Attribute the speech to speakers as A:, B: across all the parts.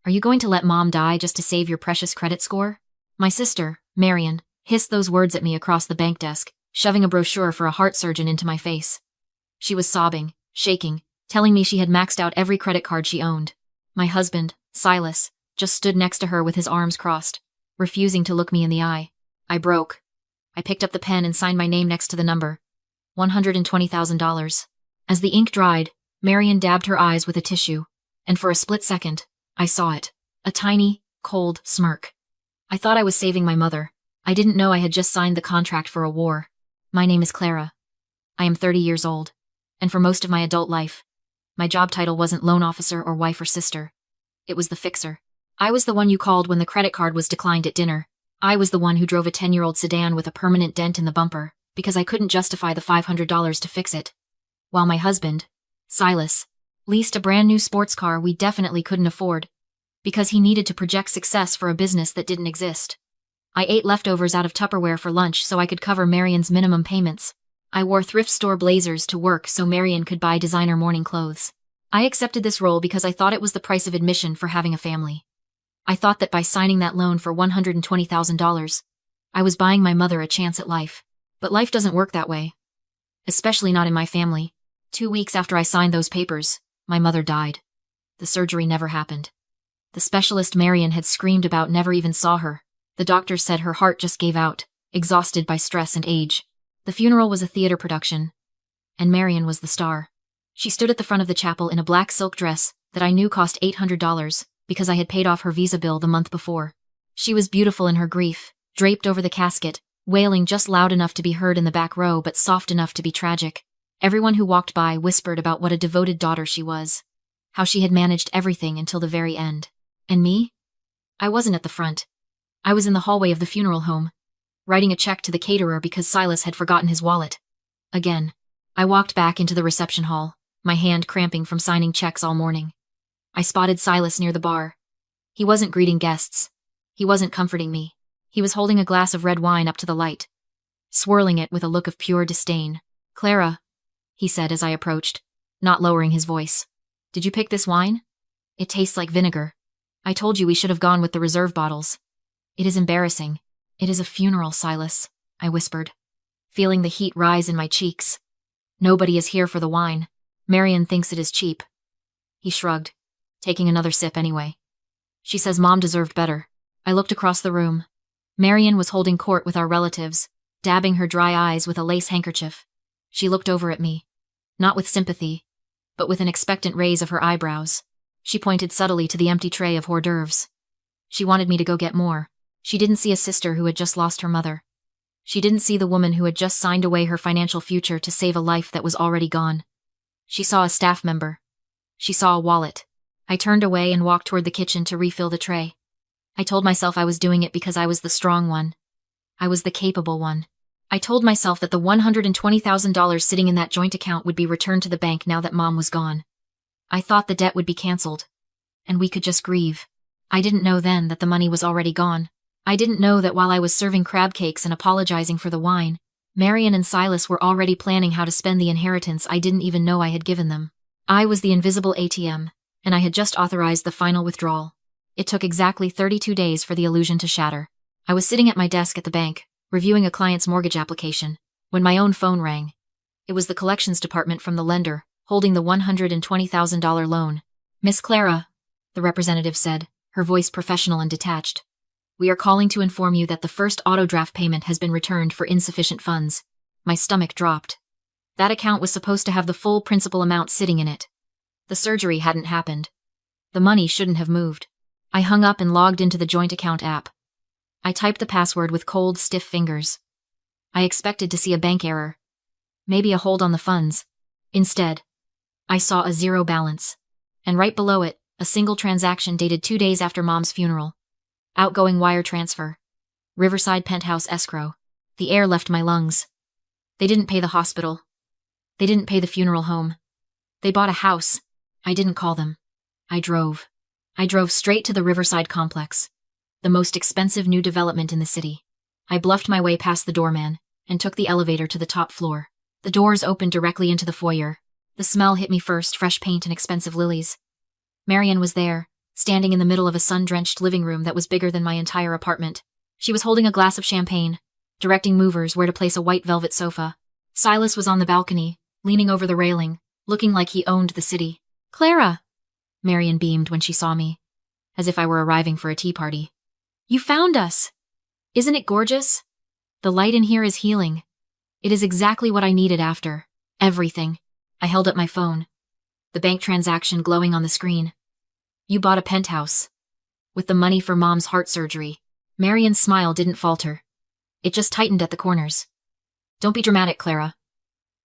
A: Are you going to let Mom die just to save your precious credit score? My sister, Marion, hissed those words at me across the bank desk, shoving a brochure for a heart surgeon into my face. She was sobbing, shaking, telling me she had maxed out every credit card she owned. My husband, Silas, just stood next to her with his arms crossed, refusing to look me in the eye. I broke. I picked up the pen and signed my name next to the number. $120,000. As the ink dried, Marion dabbed her eyes with a tissue, and for a split second, I saw it. A tiny, cold smirk. I thought I was saving my mother. I didn't know I had just signed the contract for a war. My name is Clara. I am 30 years old, and for most of my adult life, my job title wasn't loan officer or wife or sister. It was the fixer. I was the one you called when the credit card was declined at dinner. I was the one who drove a 10-year-old sedan with a permanent dent in the bumper, because I couldn't justify the $500 to fix it. While my husband, Silas, leased a brand new sports car we definitely couldn't afford, because he needed to project success for a business that didn't exist. I ate leftovers out of Tupperware for lunch so I could cover Marion's minimum payments. I wore thrift store blazers to work so Marion could buy designer morning clothes. I accepted this role because I thought it was the price of admission for having a family. I thought that by signing that loan for $120,000, I was buying my mother a chance at life. But life doesn't work that way. Especially not in my family. 2 weeks after I signed those papers, my mother died. The surgery never happened. The specialist Marion had screamed about never even saw her. The doctors said her heart just gave out, exhausted by stress and age. The funeral was a theater production, and Marion was the star. She stood at the front of the chapel in a black silk dress that I knew cost $800 because I had paid off her visa bill the month before. She was beautiful in her grief, draped over the casket, wailing just loud enough to be heard in the back row but soft enough to be tragic. Everyone who walked by whispered about what a devoted daughter she was, how she had managed everything until the very end. And me? I wasn't at the front. I was in the hallway of the funeral home, writing a check to the caterer because Silas had forgotten his wallet. Again, I walked back into the reception hall, my hand cramping from signing checks all morning. I spotted Silas near the bar. He wasn't greeting guests. He wasn't comforting me. He was holding a glass of red wine up to the light, swirling it with a look of pure disdain. "Clara," he said as I approached, not lowering his voice. "Did you pick this wine? It tastes like vinegar. I told you we should have gone with the reserve bottles." "It is embarrassing. It is a funeral, Silas," I whispered, feeling the heat rise in my cheeks. "Nobody is here for the wine. Marion thinks it is cheap." He shrugged, taking another sip anyway. "She says Mom deserved better." I looked across the room. Marion was holding court with our relatives, dabbing her dry eyes with a lace handkerchief. She looked over at me, not with sympathy, but with an expectant raise of her eyebrows. She pointed subtly to the empty tray of hors d'oeuvres. She wanted me to go get more. She didn't see a sister who had just lost her mother. She didn't see the woman who had just signed away her financial future to save a life that was already gone. She saw a staff member. She saw a wallet. I turned away and walked toward the kitchen to refill the tray. I told myself I was doing it because I was the strong one. I was the capable one. I told myself that the $120,000 sitting in that joint account would be returned to the bank now that Mom was gone. I thought the debt would be canceled, and we could just grieve. I didn't know then that the money was already gone. I didn't know that while I was serving crab cakes and apologizing for the wine, Marion and Silas were already planning how to spend the inheritance I didn't even know I had given them. I was the invisible ATM, and I had just authorized the final withdrawal. It took exactly 32 days for the illusion to shatter. I was sitting at my desk at the bank, reviewing a client's mortgage application, when my own phone rang. It was the collections department from the lender, holding the $120,000 loan. "Miss Clara," the representative said, her voice professional and detached. "We are calling to inform you that the first auto draft payment has been returned for insufficient funds." My stomach dropped. That account was supposed to have the full principal amount sitting in it. The surgery hadn't happened. The money shouldn't have moved. I hung up and logged into the joint account app. I typed the password with cold, stiff fingers. I expected to see a bank error. Maybe a hold on the funds. Instead, I saw a zero balance. And right below it, a single transaction dated 2 days after Mom's funeral. Outgoing wire transfer. Riverside penthouse escrow. The air left my lungs. They didn't pay the hospital. They didn't pay the funeral home. They bought a house. I didn't call them. I drove. I drove straight to the Riverside complex, the most expensive new development in the city. I bluffed my way past the doorman and took the elevator to the top floor. The doors opened directly into the foyer. The smell hit me first, fresh paint and expensive lilies. Marion was there, standing in the middle of a sun-drenched living room that was bigger than my entire apartment. She was holding a glass of champagne, directing movers where to place a white velvet sofa. Silas was on the balcony, leaning over the railing, looking like he owned the city. "Clara!" Marian beamed when she saw me, as if I were arriving for a tea party. "You found us! Isn't it gorgeous? The light in here is healing. It is exactly what I needed after everything." I held up my phone, the bank transaction glowing on the screen. "You bought a penthouse. With the money for Mom's heart surgery." Marian's smile didn't falter. It just tightened at the corners. "Don't be dramatic, Clara.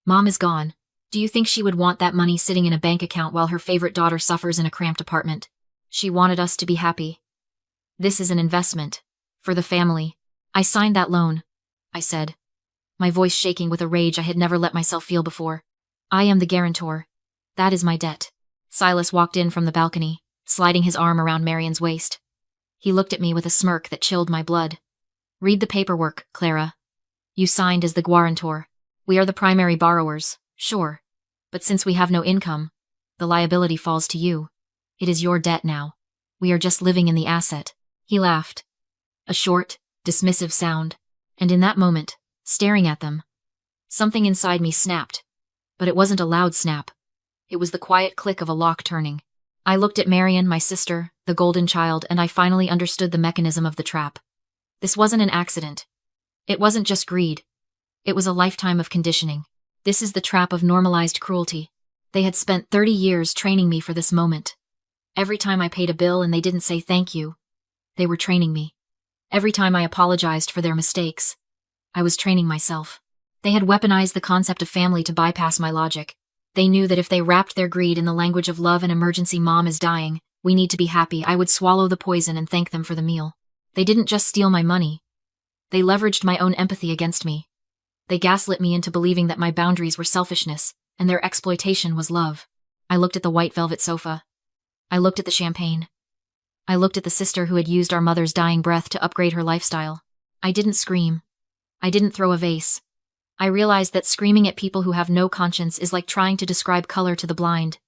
A: Mom is gone. Do you think she would want that money sitting in a bank account while her favorite daughter suffers in a cramped apartment? She wanted us to be happy. This is an investment. For the family. I signed that loan," I said, my voice shaking with a rage I had never let myself feel before. "I am the guarantor. That is my debt." Silas walked in from the balcony, sliding his arm around Marian's waist. He looked at me with a smirk that chilled my blood. "Read the paperwork, Clara. You signed as the guarantor. We are the primary borrowers, sure. But since we have no income, the liability falls to you. It is your debt now. We are just living in the asset." He laughed. A short, dismissive sound. And in that moment, staring at them, something inside me snapped. But it wasn't a loud snap. It was the quiet click of a lock turning. I looked at Marian, my sister, the golden child, and I finally understood the mechanism of the trap. This wasn't an accident. It wasn't just greed. It was a lifetime of conditioning. This is the trap of normalized cruelty. They had spent 30 years training me for this moment. Every time I paid a bill and they didn't say thank you, they were training me. Every time I apologized for their mistakes, I was training myself. They had weaponized the concept of family to bypass my logic. They knew that if they wrapped their greed in the language of love and emergency, Mom is dying, we need to be happy, I would swallow the poison and thank them for the meal. They didn't just steal my money. They leveraged my own empathy against me. They gaslit me into believing that my boundaries were selfishness, and their exploitation was love. I looked at the white velvet sofa. I looked at the champagne. I looked at the sister who had used our mother's dying breath to upgrade her lifestyle. I didn't scream. I didn't throw a vase. I realized that screaming at people who have no conscience is like trying to describe color to the blind.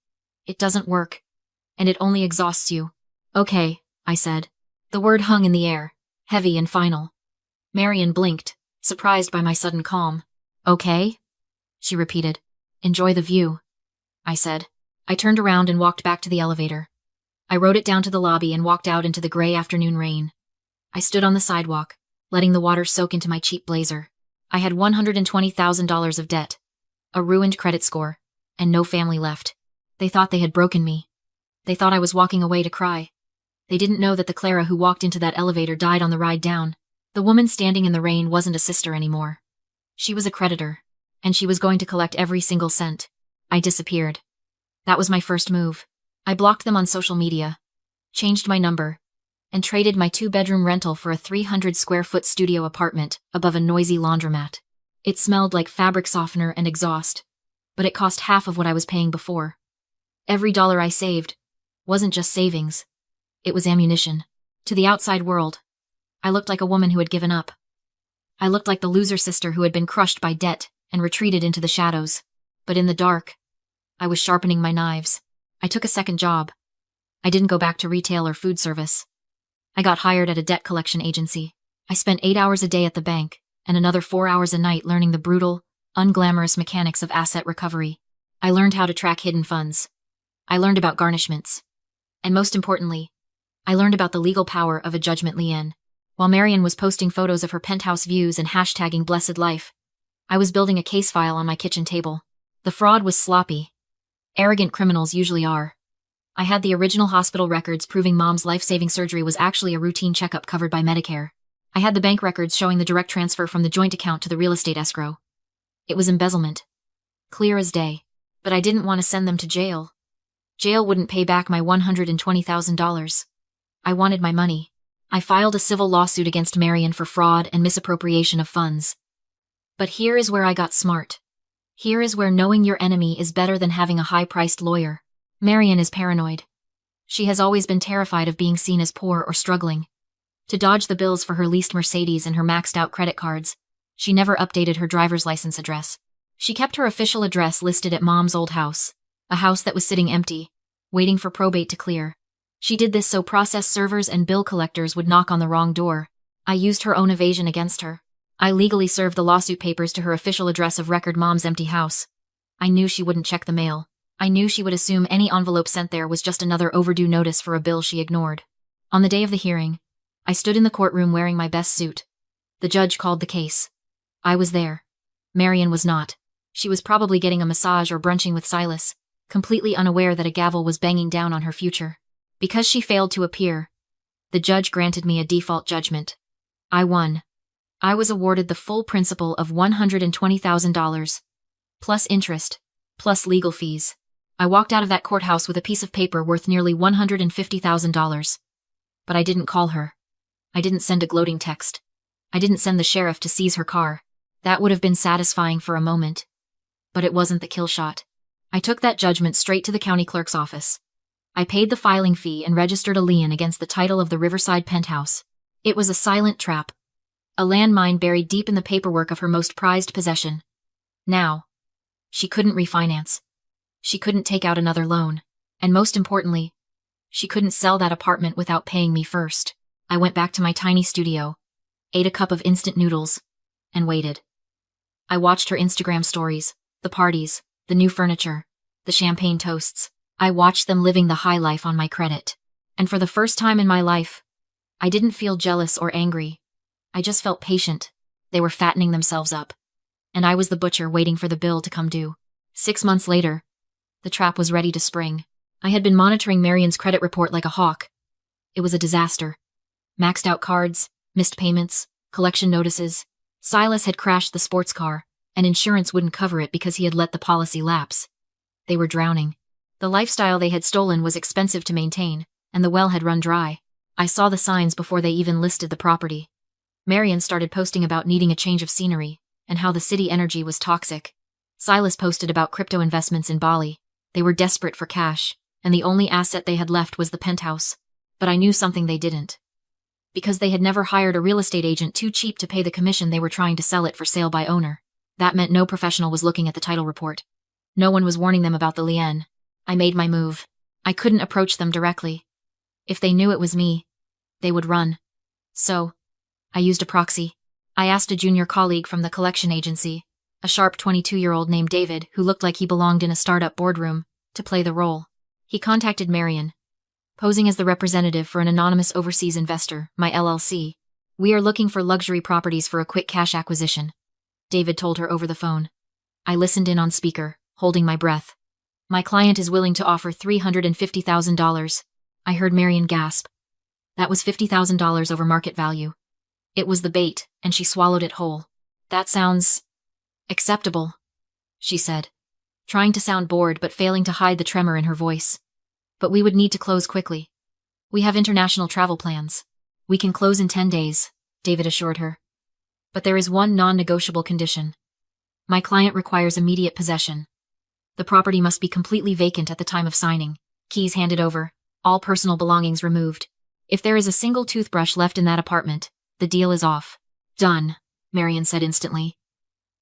A: It doesn't work. And it only exhausts you. "Okay," I said. The word hung in the air, heavy and final. Marian blinked, surprised by my sudden calm. "Okay?" she repeated. "Enjoy the view," I said. I turned around and walked back to the elevator. I rode it down to the lobby and walked out into the gray afternoon rain. I stood on the sidewalk, letting the water soak into my cheap blazer. I had $120,000 of debt, a ruined credit score, and no family left. They thought they had broken me. They thought I was walking away to cry. They didn't know that the Clara who walked into that elevator died on the ride down. The woman standing in the rain wasn't a sister anymore. She was a creditor, and she was going to collect every single cent. I disappeared. That was my first move. I blocked them on social media, changed my number, and traded my 2-bedroom rental for a 300-square-foot studio apartment above a noisy laundromat. It smelled like fabric softener and exhaust, but it cost half of what I was paying before. Every dollar I saved wasn't just savings. It was ammunition. To the outside world, I looked like a woman who had given up. I looked like the loser sister who had been crushed by debt and retreated into the shadows. But in the dark, I was sharpening my knives. I took a second job. I didn't go back to retail or food service. I got hired at a debt collection agency. I spent 8 hours a day at the bank and another 4 hours a night learning the brutal, unglamorous mechanics of asset recovery. I learned how to track hidden funds. I learned about garnishments. And most importantly, I learned about the legal power of a judgment lien. While Marian was posting photos of her penthouse views and hashtagging blessed life, I was building a case file on my kitchen table. The fraud was sloppy. Arrogant criminals usually are. I had the original hospital records proving Mom's life-saving surgery was actually a routine checkup covered by Medicare. I had the bank records showing the direct transfer from the joint account to the real estate escrow. It was embezzlement. Clear as day. But I didn't want to send them to jail. Jail wouldn't pay back my $120,000. I wanted my money. I filed a civil lawsuit against Marian for fraud and misappropriation of funds. But here is where I got smart. Here is where knowing your enemy is better than having a high-priced lawyer. Marian is paranoid. She has always been terrified of being seen as poor or struggling. To dodge the bills for her leased Mercedes and her maxed-out credit cards, she never updated her driver's license address. She kept her official address listed at Mom's old house, a house that was sitting empty, waiting for probate to clear. She did this so process servers and bill collectors would knock on the wrong door. I used her own evasion against her. I legally served the lawsuit papers to her official address of record mom's empty house. I knew she wouldn't check the mail. I knew she would assume any envelope sent there was just another overdue notice for a bill she ignored. On the day of the hearing, I stood in the courtroom wearing my best suit. The judge called the case. I was there. Marian was not. She was probably getting a massage or brunching with Silas, completely unaware that a gavel was banging down on her future. Because she failed to appear, the judge granted me a default judgment. I won. I was awarded the full principal of $120,000, plus interest, plus legal fees. I walked out of that courthouse with a piece of paper worth nearly $150,000. But I didn't call her. I didn't send a gloating text. I didn't send the sheriff to seize her car. That would have been satisfying for a moment. But it wasn't the kill shot. I took that judgment straight to the county clerk's office. I paid the filing fee and registered a lien against the title of the Riverside penthouse. It was a silent trap. A landmine buried deep in the paperwork of her most prized possession. Now, she couldn't refinance. She couldn't take out another loan. And most importantly, she couldn't sell that apartment without paying me first. I went back to my tiny studio, ate a cup of instant noodles, and waited. I watched her Instagram stories, the parties, the new furniture, the champagne toasts. I watched them living the high life on my credit. And for the first time in my life, I didn't feel jealous or angry. I just felt patient. They were fattening themselves up. And I was the butcher waiting for the bill to come due. 6 months later, the trap was ready to spring. I had been monitoring Marian's credit report like a hawk. It was a disaster. Maxed out cards, missed payments, collection notices. Silas had crashed the sports car, and insurance wouldn't cover it because he had let the policy lapse. They were drowning. The lifestyle they had stolen was expensive to maintain, and the well had run dry. I saw the signs before they even listed the property. Marian started posting about needing a change of scenery, and how the city energy was toxic. Silas posted about crypto investments in Bali. They were desperate for cash, and the only asset they had left was the penthouse. But I knew something they didn't. Because they had never hired a real estate agent too cheap to pay the commission they were trying to sell it for sale by owner. That meant no professional was looking at the title report. No one was warning them about the lien. I made my move. I couldn't approach them directly. If they knew it was me, they would run. So, I used a proxy. I asked a junior colleague from the collection agency, a sharp 22-year-old named David who looked like he belonged in a startup boardroom, to play the role. He contacted Marian, posing as the representative for an anonymous overseas investor, my LLC. "We are looking for luxury properties for a quick cash acquisition," David told her over the phone. I listened in on speaker, holding my breath. "My client is willing to offer $350,000. I heard Marian gasp. That was $50,000 over market value. It was the bait, and she swallowed it whole. "That sounds acceptable," she said, trying to sound bored but failing to hide the tremor in her voice. "But we would need to close quickly. We have international travel plans. We can close in 10 days, David assured her. "But there is one non-negotiable condition. My client requires immediate possession. The property must be completely vacant at the time of signing, keys handed over, all personal belongings removed. If there is a single toothbrush left in that apartment, the deal is off." "Done," Marian said instantly.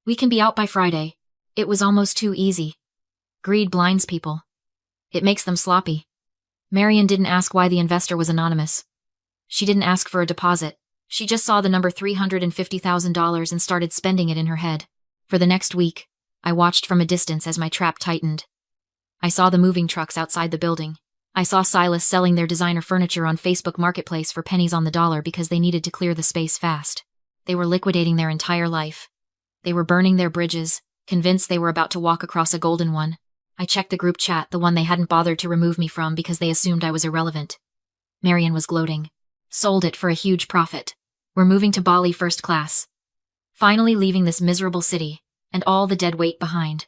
A: "We can be out by Friday." It was almost too easy. Greed blinds people. It makes them sloppy. Marian didn't ask why the investor was anonymous. She didn't ask for a deposit. She just saw the number $350,000 and started spending it in her head. For the next week, I watched from a distance as my trap tightened. I saw the moving trucks outside the building. I saw Silas selling their designer furniture on Facebook Marketplace for pennies on the dollar because they needed to clear the space fast. They were liquidating their entire life. They were burning their bridges, convinced they were about to walk across a golden one. I checked the group chat, the one they hadn't bothered to remove me from because they assumed I was irrelevant. Marian was gloating. "Sold it for a huge profit. We're moving to Bali first class. Finally leaving this miserable city, and all the dead weight behind.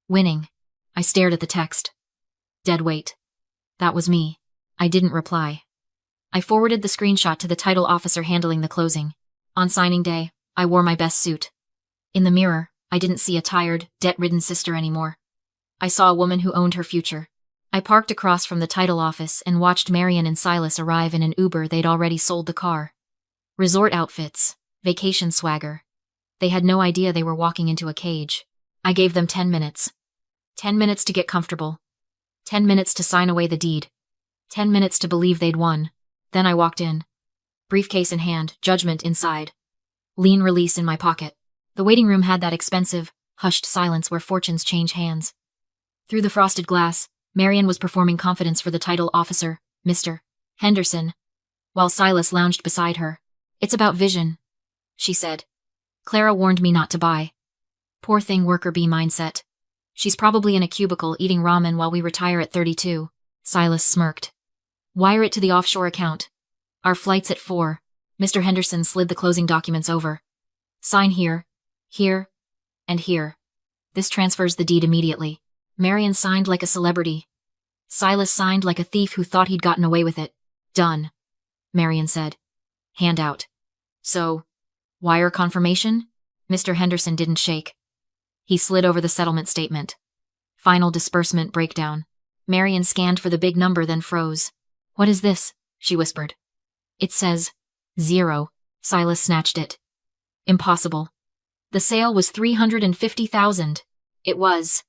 A: Winning." I stared at the text. Dead weight. That was me. I didn't reply. I forwarded the screenshot to the title officer handling the closing. On signing day, I wore my best suit. In the mirror, I didn't see a tired, debt-ridden sister anymore. I saw a woman who owned her future. I parked across from the title office and watched Marian and Silas arrive in an Uber. They'd already sold the car. Resort outfits, vacation swagger. They had no idea they were walking into a cage. I gave them 10 minutes. 10 minutes to get comfortable. 10 minutes to sign away the deed. 10 minutes to believe they'd won. Then I walked in. Briefcase in hand, judgment inside. Lien release in my pocket. The waiting room had that expensive, hushed silence where fortunes change hands. Through the frosted glass, Marian was performing confidence for the title officer, Mr. Henderson, while Silas lounged beside her. It's about vision, she said. Clara warned me not to buy. Poor thing, worker bee mindset. She's probably in a cubicle eating ramen while we retire at 32. Silas smirked. Wire it to the offshore account. Our flight's at 4. Mr. Henderson slid the closing documents over. Sign here, here, and here. This transfers the deed immediately. Marian signed like a celebrity. Silas signed like a thief who thought he'd gotten away with it. Done, Marian said. Hand out. So, wire confirmation? Mr. Henderson didn't shake. He slid over the settlement statement. Final disbursement breakdown. Marian scanned for the big number, then froze. What is this? She whispered. It says 0. Silas snatched it. Impossible. The sale was $350,000. It was,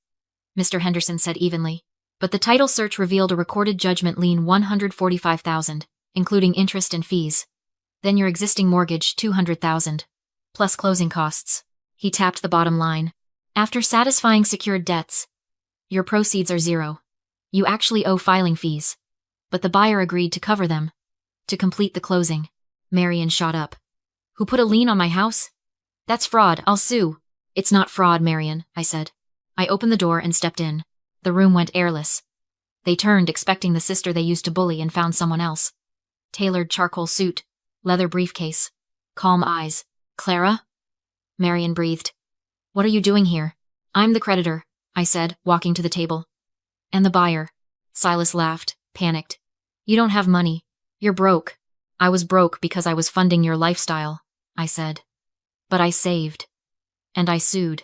A: Mr. Henderson said evenly. But the title search revealed a recorded judgment lien $145,000, including interest and fees. Then your existing mortgage $200,000, plus closing costs. He tapped the bottom line. After satisfying secured debts, your proceeds are 0. You actually owe filing fees. But the buyer agreed to cover them. To complete the closing. Marian shot up. Who put a lien on my house? That's fraud. I'll sue. It's not fraud, Marian, I said. I opened the door and stepped in. The room went airless. They turned, expecting the sister they used to bully, and found someone else. Tailored charcoal suit, leather briefcase, calm eyes. Clara? Marian breathed. What are you doing here? I'm the creditor, I said, walking to the table. And the buyer. Silas laughed, panicked. You don't have money. You're broke. I was broke because I was funding your lifestyle, I said. But I saved. And I sued.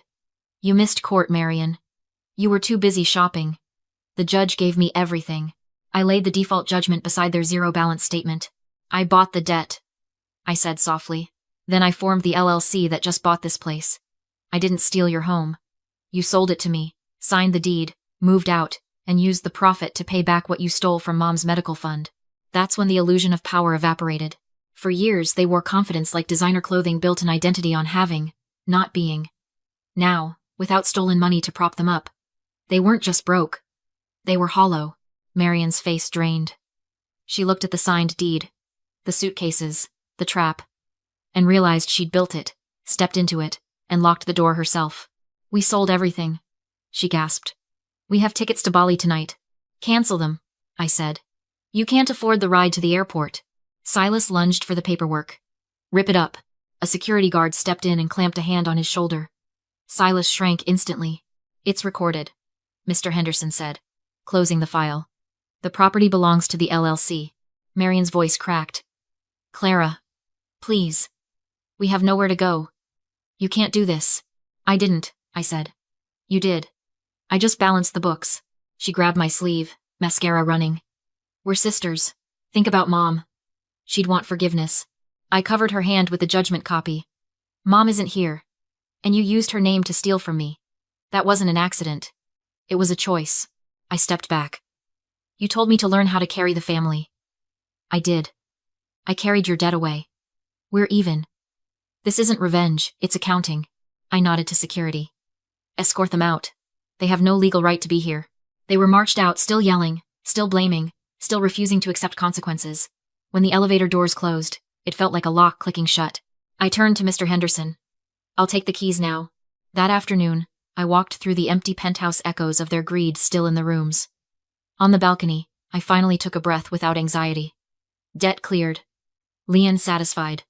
A: You missed court, Marian. You were too busy shopping. The judge gave me everything. I laid the default judgment beside their zero balance statement. I bought the debt, I said softly. Then I formed the LLC that just bought this place. I didn't steal your home. You sold it to me, signed the deed, moved out, and used the profit to pay back what you stole from Mom's medical fund. That's when the illusion of power evaporated. For years, they wore confidence like designer clothing built an identity on having, not being. Now, without stolen money to prop them up, they weren't just broke. They were hollow. Marian's face drained. She looked at the signed deed, the suitcases, the trap, and realized she'd built it, stepped into it, and locked the door herself. We sold everything, she gasped. We have tickets to Bali tonight. Cancel them, I said. You can't afford the ride to the airport. Silas lunged for the paperwork. Rip it up. A security guard stepped in and clamped a hand on his shoulder. Silas shrank instantly. It's recorded, Mr. Henderson said, closing the file. The property belongs to the LLC. Marian's voice cracked. Clara, please. We have nowhere to go. You can't do this. I didn't, I said. You did. I just balanced the books. She grabbed my sleeve, mascara running. We're sisters. Think about Mom. She'd want forgiveness. I covered her hand with the judgment copy. Mom isn't here. And you used her name to steal from me. That wasn't an accident. It was a choice. I stepped back. You told me to learn how to carry the family. I did. I carried your debt away. We're even. This isn't revenge, it's accounting. I nodded to security. Escort them out. They have no legal right to be here. They were marched out, still yelling, still blaming, still refusing to accept consequences. When the elevator doors closed, it felt like a lock clicking shut. I turned to Mr. Henderson. I'll take the keys now. That afternoon, I walked through the empty penthouse echoes of their greed still in the rooms. On the balcony, I finally took a breath without anxiety. Debt cleared. Lien satisfied.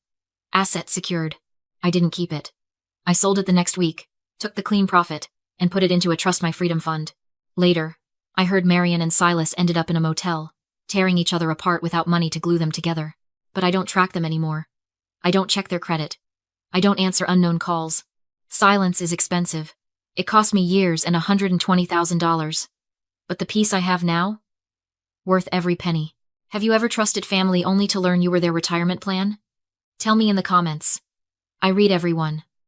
A: Asset secured. I didn't keep it. I sold it the next week, took the clean profit, and put it into a Trust My Freedom fund. Later, I heard Marian and Silas ended up in a motel, tearing each other apart without money to glue them together. But I don't track them anymore. I don't check their credit. I don't answer unknown calls. Silence is expensive. It cost me years and $120,000. But the peace I have now? Worth every penny. Have you ever trusted family only to learn you were their retirement plan? Tell me in the comments. I read everyone.